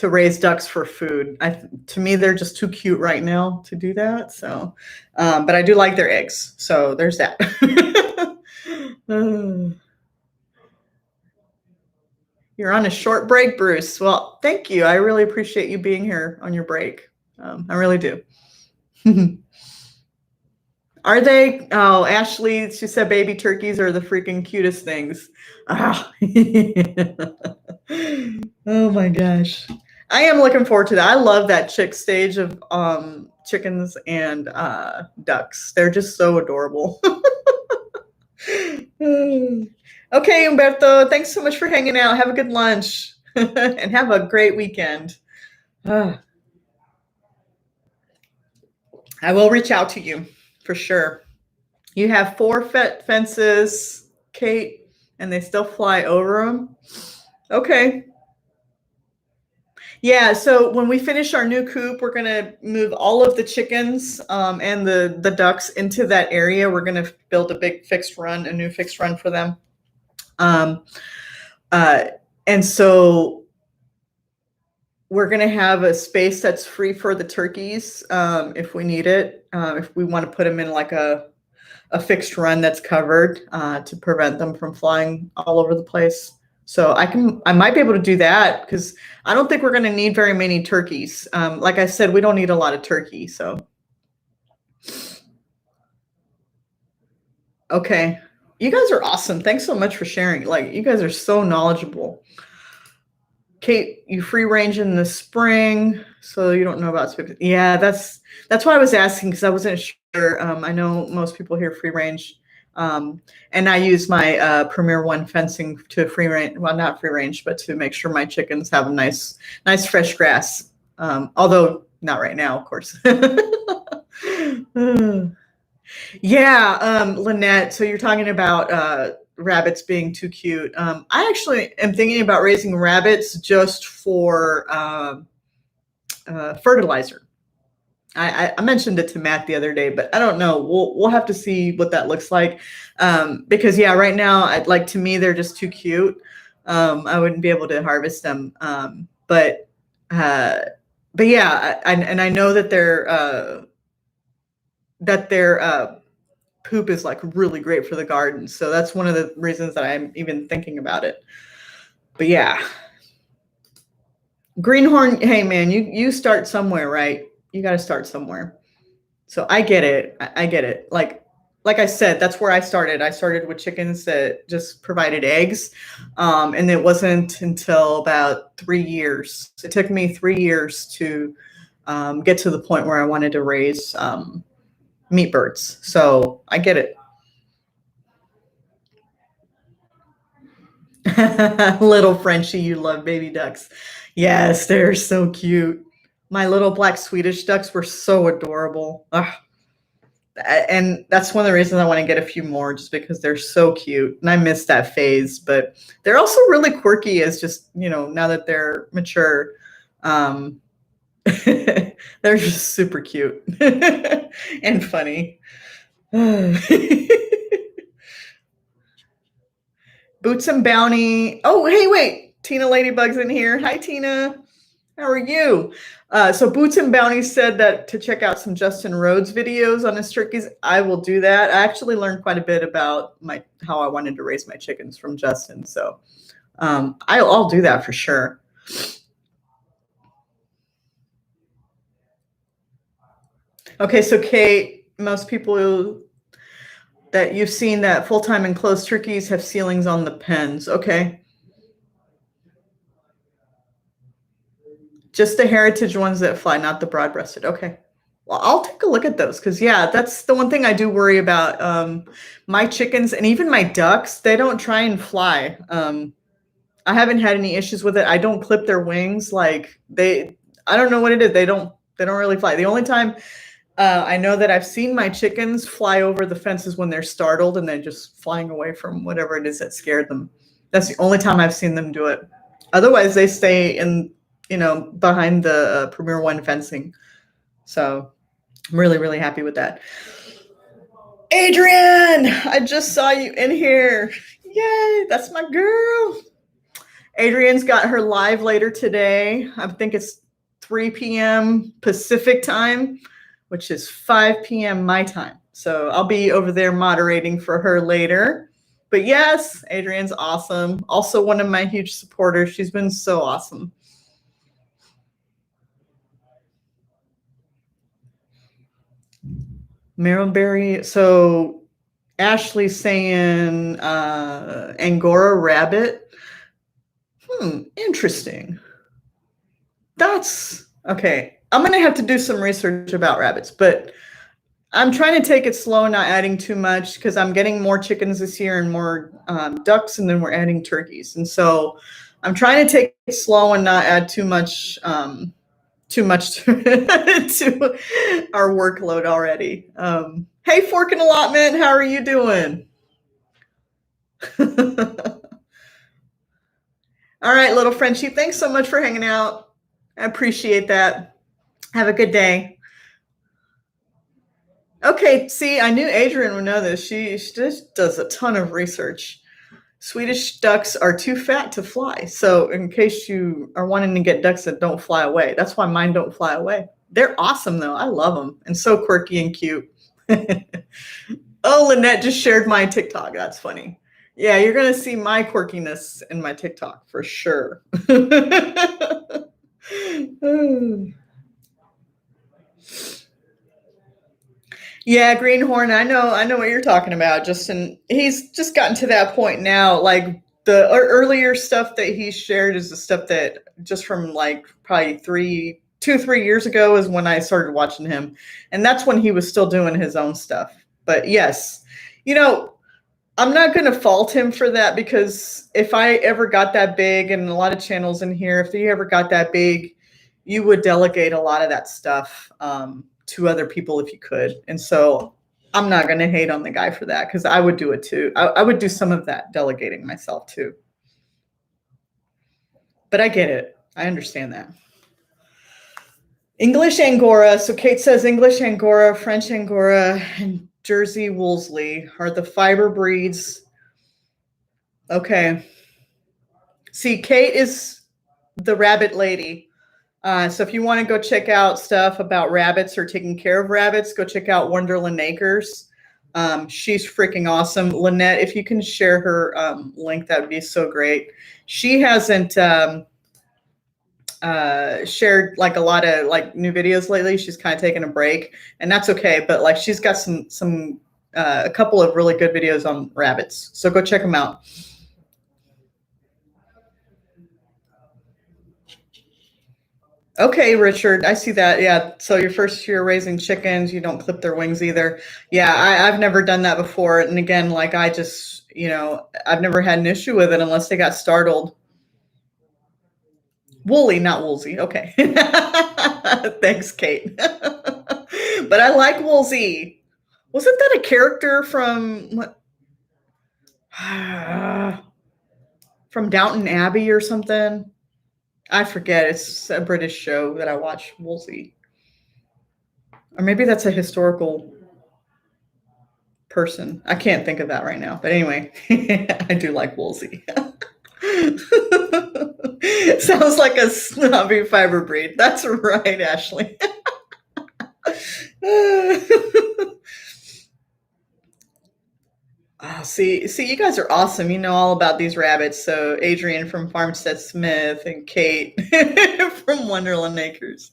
raise ducks for food. To me, they're just too cute right now to do that. So, but I do like their eggs. So there's that. You're on a short break, Bruce. Well, thank you. I really appreciate you being here on your break. I really do. Are they? Oh, Ashley, she said baby turkeys are the freaking cutest things. Ah. Oh my gosh. I am looking forward to that. I love that chick stage of chickens and ducks. They're just so adorable. Okay, Umberto, thanks so much for hanging out. Have a good lunch and have a great weekend. I will reach out to you for sure. You have 4 fences, Kate, and they still fly over them. Okay. Yeah, so when we finish our new coop, we're going to move all of the chickens and the ducks into that area. We're going to build a new fixed run for them. And so we're going to have a space that's free for the turkeys if we need it, if we want to put them in like a fixed run that's covered to prevent them from flying all over the place. So I might be able to do that because I don't think we're going to need very many turkeys. Like I said, we don't need a lot of turkey. So, okay. You guys are awesome. Thanks so much for sharing. Like, you guys are so knowledgeable. Kate, you free range in the spring, so you don't know about spring. Yeah, that's why I was asking because I wasn't sure. I know most people here free range. And I use my Premier One fencing to free range, well, not free range, but to make sure my chickens have a nice fresh grass. Although not right now, of course. Yeah, Lynette. So you're talking about rabbits being too cute. I actually am thinking about raising rabbits just for fertilizer. I mentioned it to Matt the other day, but I don't know. We'll have to see what that looks like. Because yeah, right now, to me, they're just too cute. I wouldn't be able to harvest them. But yeah, I know that their poop is like really great for the garden. So that's one of the reasons that I'm even thinking about it. But yeah, greenhorn. Hey man, you start somewhere, right? You got to start somewhere. So I get it. I get it. Like I said, that's where I started. I started with chickens that just provided eggs. And it wasn't until about 3 years. It took me 3 years to get to the point where I wanted to raise meat birds. So I get it. Little Frenchie, you love baby ducks. Yes, they're so cute. My little black Swedish ducks were so adorable. Ugh. And that's one of the reasons I want to get a few more, just because they're so cute. And I miss that phase, but they're also really quirky as just, now that they're mature. They're just super cute and funny. Boots and Bounty. Oh, hey, wait. Tina Ladybug's in here. Hi, Tina. How are you? So Boots and Bounty said that to check out some Justin Rhodes videos on his turkeys. I will do that. I actually learned quite a bit about how I wanted to raise my chickens from Justin. So I'll do that for sure. Okay, so Kate, most people that you've seen that full-time enclosed turkeys have ceilings on the pens. Okay. Just the heritage ones that fly, not the broad-breasted. Okay. Well, I'll take a look at those because, yeah, that's the one thing I do worry about. My chickens and even my ducks, they don't try and fly. I haven't had any issues with it. I don't clip their wings. I don't know what it is. They don't really fly. The only time I know that I've seen my chickens fly over the fences when they're startled and they're just flying away from whatever it is that scared them. That's the only time I've seen them do it. Otherwise, they stay in, behind the Premier One fencing. So I'm really, really happy with that. Adrian, I just saw you in here. Yay, that's my girl. Adrian's got her live later today. I think it's 3 p.m. Pacific time, which is 5 p.m. my time. So I'll be over there moderating for her later. But yes, Adrian's awesome. Also one of my huge supporters. She's been so awesome. Marylberry. So Ashley's saying Angora rabbit. Interesting. That's okay. I'm going to have to do some research about rabbits, but I'm trying to take it slow, not adding too much because I'm getting more chickens this year and more ducks, and then we're adding turkeys. And so I'm trying to take it slow and not add too much to, to our workload already. Hey, Fork and Allotment, how are you doing? All right, little Frenchie, thanks so much for hanging out. I appreciate that. Have a good day. Okay, see, I knew Adrian would know this. She just does a ton of research. Swedish ducks are too fat to fly. So, in case you are wanting to get ducks that don't fly away, that's why mine don't fly away. They're awesome, though. I love them and so quirky and cute. Oh, Lynette just shared my TikTok. That's funny. Yeah, you're going to see my quirkiness in my TikTok for sure. Yeah, Greenhorn. I know what you're talking about. Justin, he's just gotten to that point now. Like the earlier stuff that he shared is the stuff that just from like probably 3 years ago is when I started watching him, and that's when he was still doing his own stuff. But yes, you know, I'm not going to fault him for that because if I ever got that big, and a lot of channels in here, if you ever got that big, you would delegate a lot of that stuff to other people if you could. And so I'm not going to hate on the guy for that because I would do it too. I would do some of that delegating myself too. But I get it. I understand that. English Angora. So Kate says English Angora, French Angora, and Jersey Woolsey are the fiber breeds. Okay. See, Kate is the rabbit lady. So if you want to go check out stuff about rabbits or taking care of rabbits, go check out Wonderland Acres. She's freaking awesome. Lynette, if you can share her link, that would be so great. She hasn't shared like a lot of like new videos lately. She's kind of taken a break, and that's okay. But like she's got some a couple of really good videos on rabbits. So go check them out. Okay, Richard, I see that. Yeah. So your first year raising chickens, you don't clip their wings either. Yeah, I've never done that before. And again, like I just, I've never had an issue with it unless they got startled. Woolly, not Woolsey. Okay. Thanks, Kate. But I like Woolsey. Wasn't that a character from what? From Downton Abbey or something? I forget. It's a British show that I watch, Woolsey. Or maybe that's a historical person. I can't think of that right now. But anyway, I do like Woolsey. Sounds like a snobby fiber breed. That's right, Ashley. Oh, see, you guys are awesome. You know all about these rabbits. So Adrian from Farmstead Smith and Kate from Wonderland Acres.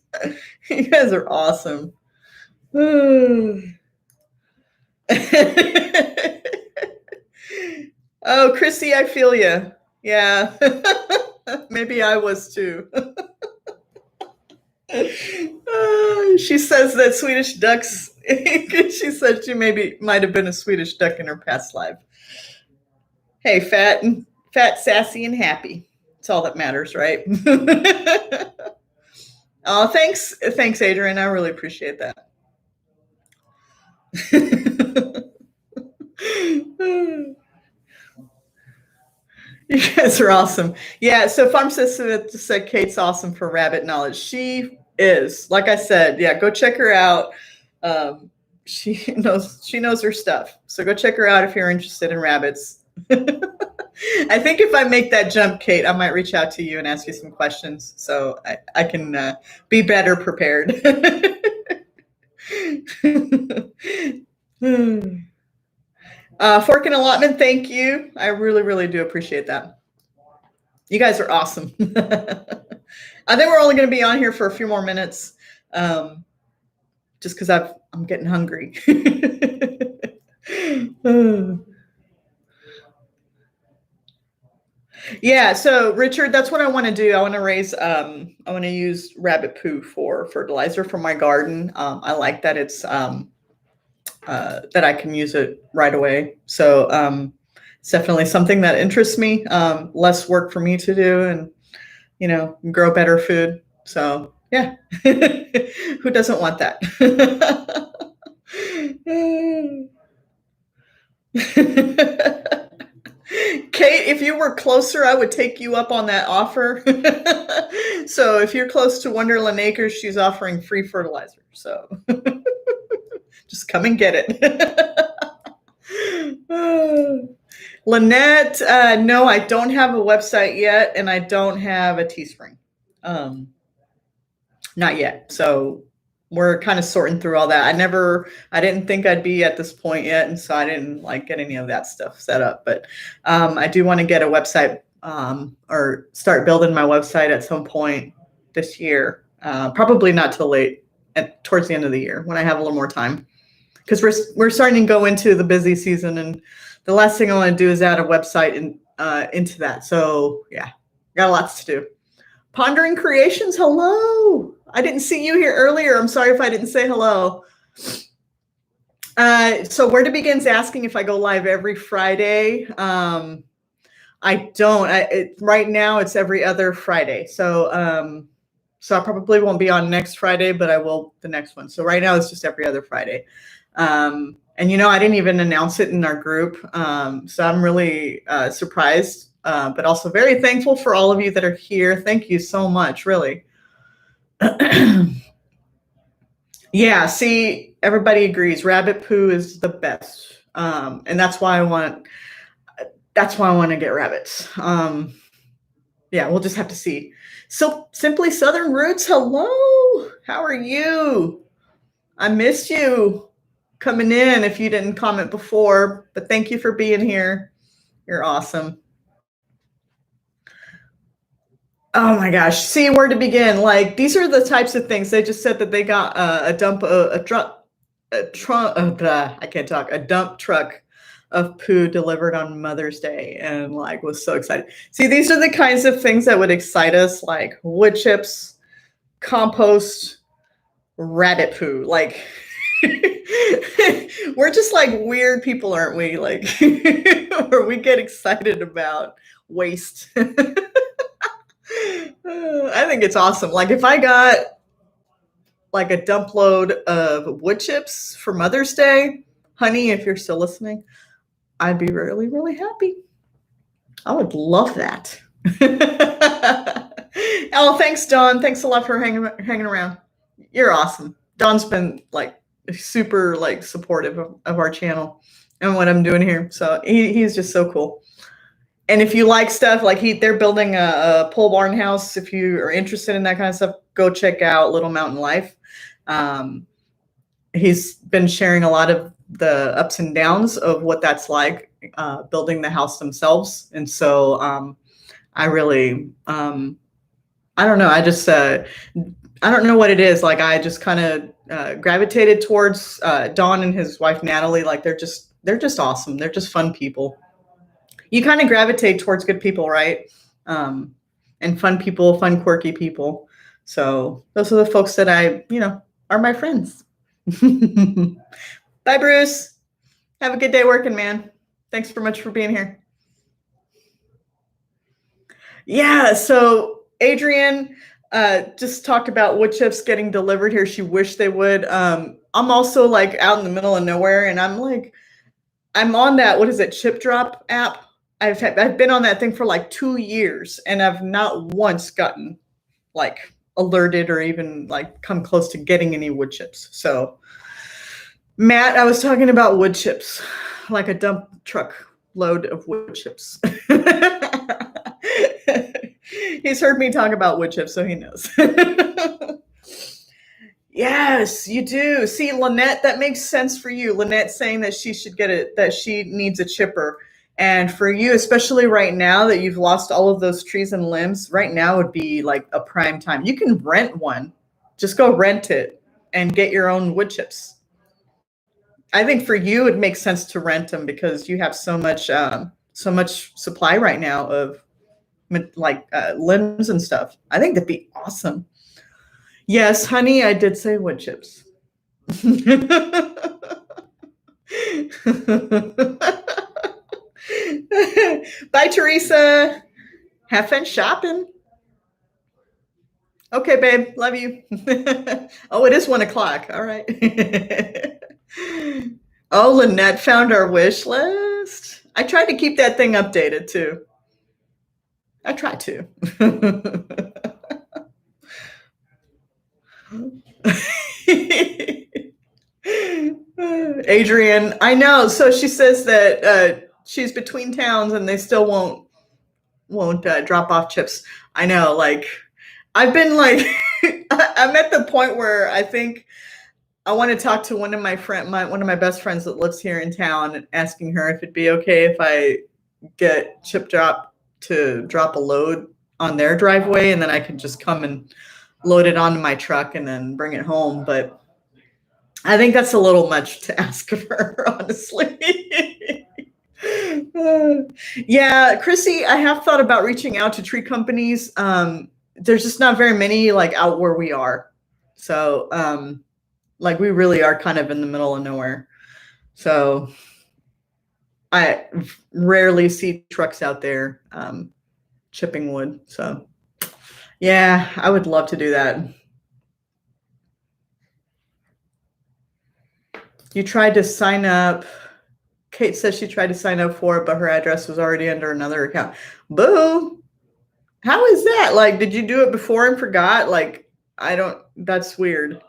You guys are awesome. Oh, Chrissy, I feel you. Yeah. Maybe I was too. She says that Swedish ducks, she said she might have been a Swedish duck in her past life. Hey, fat, sassy, and happy. It's all that matters, right? Oh, thanks, Adrian. I really appreciate that. You guys are awesome. Yeah, so Farm Sister said Kate's awesome for rabbit knowledge. She is. Like I said, yeah, go check her out. Um, she knows her stuff. So go check her out if you're interested in rabbits. I think if I make that jump, Kate, I might reach out to you and ask you some questions so I can be better prepared. Fork and allotment, thank you. I really, really do appreciate that. You guys are awesome. I think we're only going to be on here for a few more minutes, just because I'm getting hungry. Yeah, so Richard, that's what I want to do. I want to use rabbit poo for fertilizer for my garden. I like that it's that I can use it right away. So it's definitely something that interests me. Less work for me to do, and grow better food. So yeah, who doesn't want that? Kate, if you were closer, I would take you up on that offer. So if you're close to Wonderland Acres, she's offering free fertilizer. So just come and get it. Lynette, no, I don't have a website yet, and I don't have a Teespring. Not yet. So we're kind of sorting through all that. I didn't think I'd be at this point yet, and so I didn't get any of that stuff set up. But I do want to get a website or start building my website at some point this year. Probably not till towards the end of the year when I have a little more time, because we're starting to go into the busy season, and the last thing I want to do is add a website into that. So yeah, got lots to do. Pondering Creations, hello. I didn't see you here earlier. I'm sorry if I didn't say hello. So Where to Begin's asking if I go live every Friday. I don't. Right now it's every other Friday. So I probably won't be on next Friday, but I will the next one. So right now it's just every other Friday. And I didn't even announce it in our group. So I'm really surprised. But also very thankful for all of you that are here. Thank you so much, really. Yeah, see, everybody agrees. Rabbit poo is the best, and that's why I want to get rabbits. Yeah, we'll just have to see. So Simply Southern Roots, hello. How are you? I missed you coming in if you didn't comment before, but thank you for being here. You're awesome. Oh my gosh. See, where to begin. Like, these are the types of things. They just said that they got a dump truck of poo delivered on Mother's Day, and was so excited. See, these are the kinds of things that would excite us, like wood chips, compost, rabbit poo. Like, we're just weird people, aren't we? Where we get excited about waste. I think it's awesome. If I got a dump load of wood chips for Mother's Day, honey, if you're still listening, I'd be really, really happy. I would love that. Oh, thanks, Dawn. Thanks a lot for hanging around. You're awesome. Dawn's been super supportive of our channel and what I'm doing here. So he's just so cool. And if you like stuff they're building a pole barn house. If you are interested in that kind of stuff, go check out Little Mountain Life. He's been sharing a lot of the ups and downs of what that's like, building the house themselves. And so I really, I don't know. I just, I don't know what it is. I just kind of gravitated towards Don and his wife, Natalie. They're just awesome. They're just fun people. You kind of gravitate towards good people, right? And fun people, fun, quirky people. So those are the folks that are my friends. Bye, Bruce. Have a good day working, man. Thanks so much for being here. Yeah, so Adrienne just talked about wood chips getting delivered here. She wished they would. I'm also out in the middle of nowhere, and I'm on that, what is it, Chip Drop app. I've been on that thing for like 2 years, and I've not once gotten like alerted or even like come close to getting any wood chips. So, Matt, I was talking about wood chips, like a dump truck load of wood chips. He's heard me talk about wood chips, so he knows. Yes, you do. See, Lynette, that makes sense for you. Lynette saying that she should get it, that she needs a chipper. And for you, especially right now that you've lost all of those trees and limbs, right now would be like a prime time. You can rent one. Just go rent it and get your own wood chips. I think for you, it makes sense to rent them because you have so much supply right now of like limbs and stuff. I think that'd be awesome. Yes, honey, I did say wood chips. Bye, Teresa. Have fun shopping. Okay, babe. Love you. Oh, it is 1:00. All right. Oh, Lynette found our wish list. I tried to keep that thing updated too. I try to. Adrian, I know. So she says that she's between towns and they still won't drop off chips. I know. Like I've been like, I'm at the point where I think I want to talk to one of my best friends that lives here in town, and asking her if it'd be okay if I get Chip Drop to drop a load on their driveway, and then I could just come and load it onto my truck and then bring it home. But I think that's a little much to ask of her, honestly. Yeah, Chrissy, I have thought about reaching out to tree companies. There's just not very many like out where we are. So like we really are kind of in the middle of nowhere. So I rarely see trucks out there chipping wood. So yeah, I would love to do that. You tried to sign up. Kate says she tried to sign up for it, but her address was already under another account. Boo! How is that? Like, did you do it before and forgot? Like, I don't, that's weird.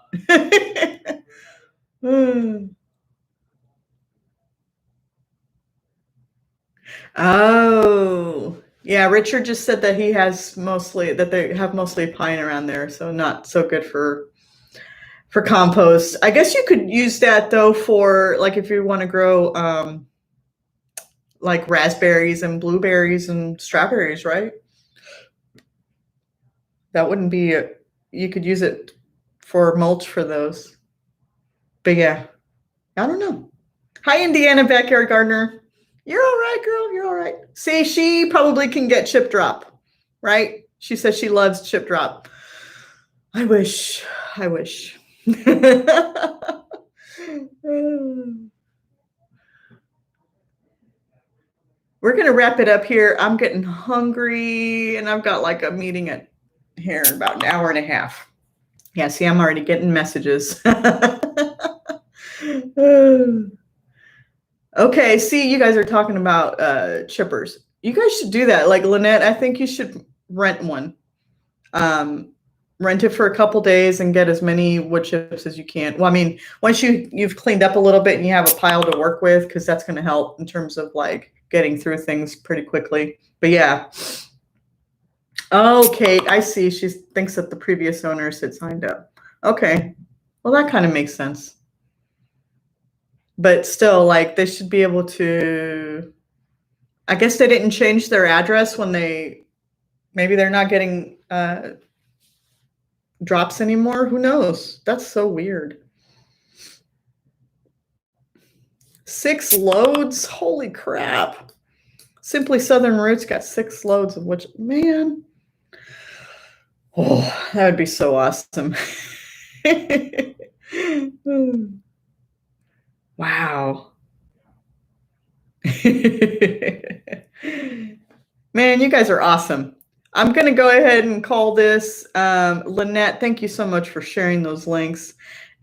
Oh, yeah. Richard just said that he has mostly, that they have mostly pine around there, so not so good for compost. I guess you could use that though for like if you want to grow like raspberries and blueberries and strawberries, right? That wouldn't be you could use it for mulch for those. But yeah, I don't know. Hi, Indiana Backyard Gardener. You're all right, girl. You're all right. See, she probably can get Chip Drop, right? She says she loves Chip Drop. I wish. We're going to wrap it up here. I'm getting hungry and I've got like a meeting at here in about an hour and a half. Yeah, see, I'm already getting messages. Okay, see, you guys are talking about chippers. You guys should do that. Like Lynette, I think you should rent one. Rent it for a couple days and get as many wood chips as you can. Well, I mean, once you've cleaned up a little bit and you have a pile to work with, because that's going to help in terms of like getting through things pretty quickly. But yeah. Oh, Kate, I see. She thinks that the previous owners had signed up. Okay. Well, that kind of makes sense. But still, like, they should be able to, I guess they didn't change their address when maybe they're not getting drops anymore. Who knows? That's so weird. 6 loads? Holy crap. Simply Southern Roots got 6 loads of which, man. Oh, that would be so awesome. Wow. Man, you guys are awesome. I'm going to go ahead and call this. Lynette, thank you so much for sharing those links.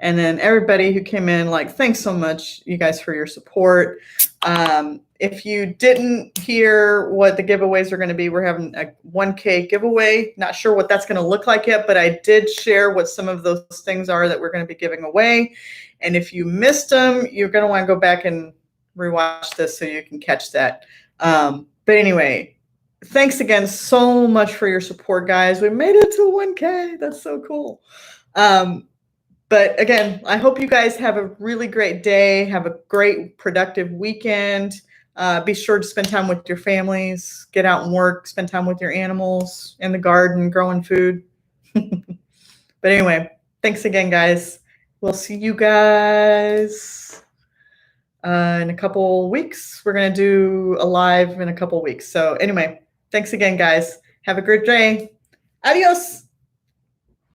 And then everybody who came in, like, thanks so much, you guys, for your support. If you didn't hear what the giveaways are going to be, we're having a 1K giveaway. Not sure what that's going to look like yet, but I did share what some of those things are that we're going to be giving away. And if you missed them, you're going to want to go back and rewatch this so you can catch that. But anyway, thanks again so much for your support, guys. We made it to 1K. That's so cool. But again, I hope you guys have a really great day. Have a great, productive weekend. Be sure to spend time with your families. Get out and work. Spend time with your animals in the garden, growing food. But anyway, thanks again, guys. We'll see you guys in a couple weeks. We're going to do a live in a couple weeks. So anyway, thanks again, guys. Have a great day. Adios.